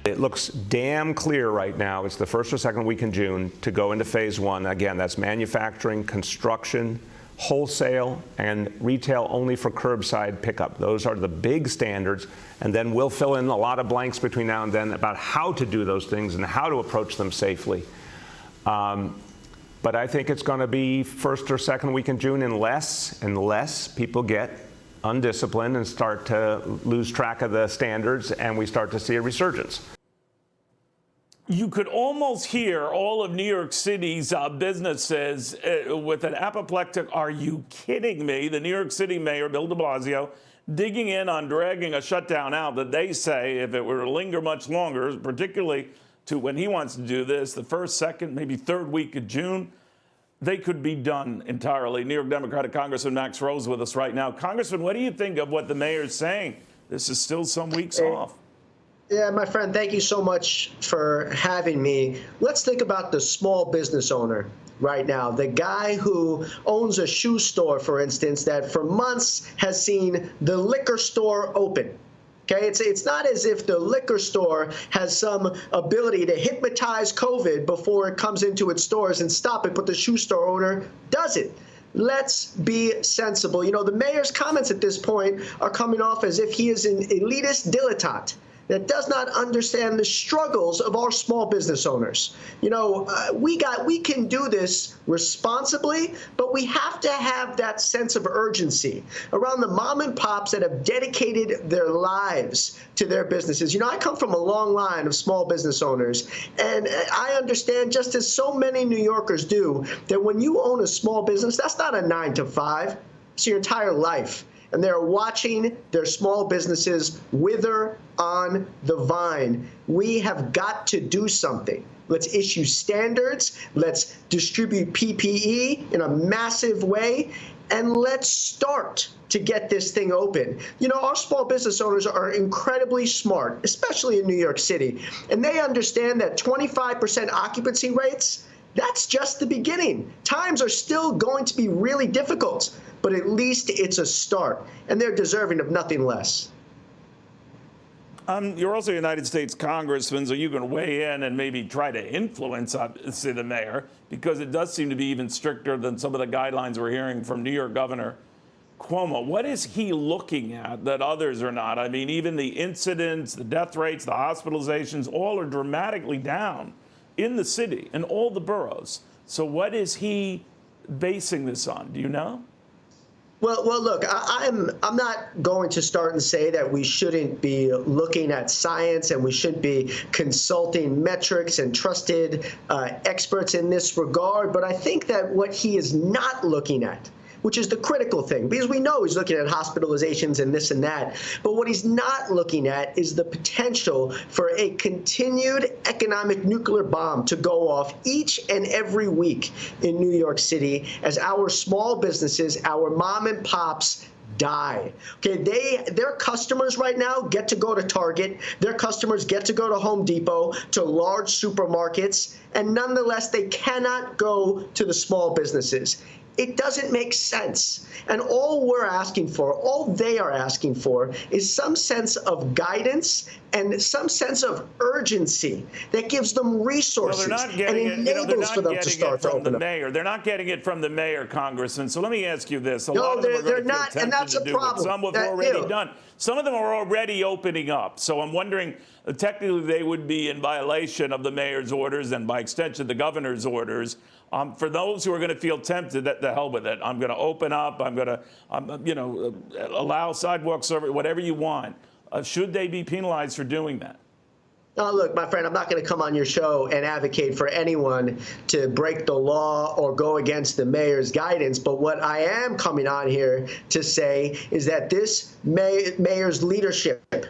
It looks damn clear right now. It's the first or second week in June to go into phase one. Again, that's manufacturing, construction, wholesale, and retail only for curbside pickup. Those are the big standards. And then we'll fill in a lot of blanks between now and then about how to do those things and how to approach them safely. But I think it's going to be first or second week in June unless people get undisciplined and start to lose track of the standards and we start to see a resurgence. You could almost hear all of New York City's businesses with an apoplectic, "Are you kidding me?" The New York City Mayor Bill de Blasio digging in on dragging a shutdown out that they say, if it were to linger much longer, particularly to when he wants to do this, the first, second, maybe third week of June, they could be done entirely. New York Democratic Congressman Max Rose with us right now. Congressman, what do you think of what the mayor's saying? This is still some weeks off. Yeah, my friend, thank you so much for having me. Let's think about the small business owner right now, the guy who owns a shoe store, for instance, that for months has seen the liquor store open. Okay, it's not as if the liquor store has some ability to hypnotize COVID before it comes into its stores and stop it, but the shoe store owner doesn't. Let's be sensible. You know, the mayor's comments at this point are coming off as if he is an elitist dilettante that does not understand the struggles of our small business owners. You know, we can do this responsibly, but we have to have that sense of urgency around the mom and pops that have dedicated their lives to their businesses. You know, I come from a long line of small business owners, and I understand, just as so many New Yorkers do, that when you own a small business, that's not a 9 to 5, it's your entire life. And they're watching their small businesses wither on the vine. We have got to do something. Let's issue standards. Let's distribute PPE in a massive way. And let's start to get this thing open. You know, our small business owners are incredibly smart, especially in New York City. And they understand that 25% occupancy rates, that's just the beginning. Times are still going to be really difficult, but at least it's a start, and they're deserving of nothing less. You're also a United States Congressman, so you can weigh in and maybe try to influence, obviously, the mayor, because it does seem to be even stricter than some of the guidelines we're hearing from New York Governor Cuomo. What is he looking at that others are not? I mean, even the incidents, the death rates, the hospitalizations, all are dramatically down in the city and all the boroughs. So what is he basing this on? Do you know? Well, look, I'm not going to start and say that we shouldn't be looking at science and we should be consulting metrics and trusted experts in this regard. But I think that what he is not looking at, which is the critical thing, because we know he's looking at hospitalizations and this and that, but what he's not looking at is the potential for a continued economic nuclear bomb to go off each and every week in New York City as our small businesses, our mom and pops, die. Okay, their customers right now get to go to Target, their customers get to go to Home Depot, to large supermarkets, and nonetheless they cannot go to the small businesses. It doesn't make sense. And all we're asking for, all they are asking for, is some sense of guidance and some sense of urgency that gives them resources and enables for them to start to open up. They're not getting it from the mayor, Congressman. So let me ask you this. No, they're not, and that's a problem. Some have already done. Some of them are already opening up. So I'm wondering, technically they would be in violation of the mayor's orders and by extension the governor's orders. For those who are going to feel tempted, the hell with it. I'm going to open up. I'm going to, allow sidewalk service, whatever you want. Should they be penalized for doing that? Look, my friend, I'm not going to come on your show and advocate for anyone to break the law or go against the mayor's guidance. But what I am coming on here to say is that this mayor's leadership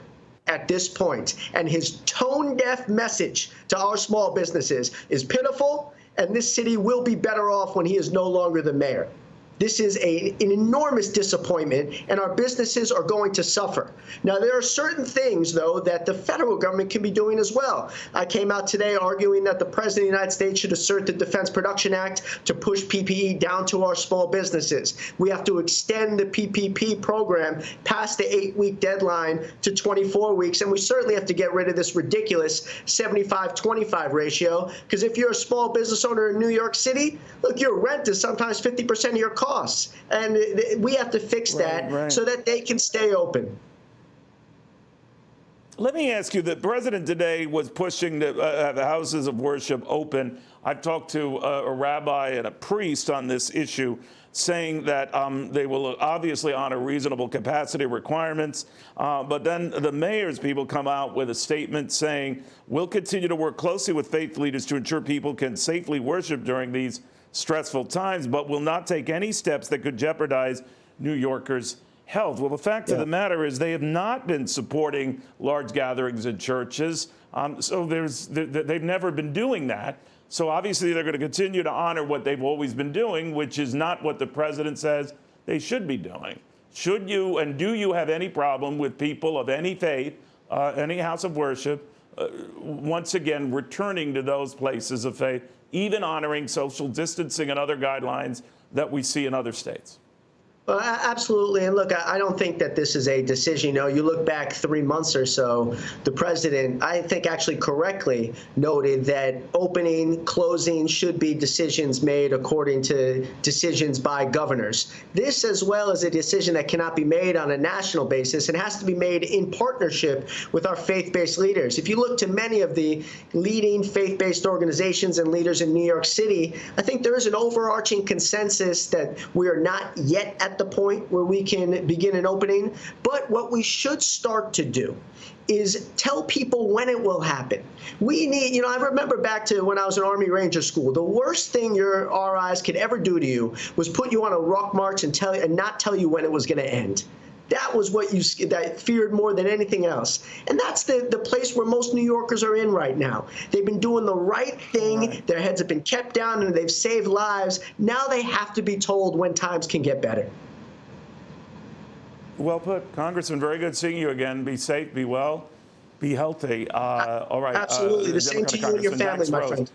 at this point and his tone-deaf message to our small businesses is pitiful, and this city will be better off when he is no longer the mayor. This is an enormous disappointment, and our businesses are going to suffer. Now, there are certain things, though, that the federal government can be doing as well. I came out today arguing that the President of the United States should assert the Defense Production Act to push PPE down to our small businesses. We have to extend the PPP program past the 8-week deadline to 24 weeks, and we certainly have to get rid of this ridiculous 75-25 ratio, because if you're a small business owner in New York City, look, your rent is sometimes 50% of your costs, and we have to fix that so that they can stay open. Let me ask you, the president today was pushing the houses of worship open. I've talked to a rabbi and a priest on this issue, saying that they will obviously honor reasonable capacity requirements. But then the mayor's people come out with a statement saying, we'll continue to work closely with faith leaders to ensure people can safely worship during these stressful times, but will not take any steps that could jeopardize New Yorkers' health. Well, the fact of the matter is they have not been supporting large gatherings in churches. So they've never been doing that. So obviously they're going to continue to honor what they've always been doing, which is not what the president says they should be doing. Should you, and do you have any problem with people of any faith, any house of worship, once again returning to those places of faith, even honoring social distancing and other guidelines that we see in other states? Well, absolutely. And look, I don't think that this is a decision. You know, you look back 3 months or so, the president, I think, actually correctly noted that opening, closing should be decisions made according to decisions by governors. This, as well, is a decision that cannot be made on a national basis and has to be made in partnership with our faith-based leaders. If you look to many of the leading faith-based organizations and leaders in New York City, I think there is an overarching consensus that we are not yet at the point where we can begin an opening. But what we should start to do is tell people when it will happen. We need, I remember back to when I was in Army Ranger School, the worst thing your RIs could ever do to you was put you on a rock march and not tell you when it was going to end. That was what you feared more than anything else. And that's the place where most New Yorkers are in right now. They've been doing the right thing. Right. Their heads have been kept down and they've saved lives. Now they have to be told when times can get better. Well put. Congressman, very good seeing you again. Be safe, be well, be healthy. All right. Absolutely. The same to you and your family, my friend.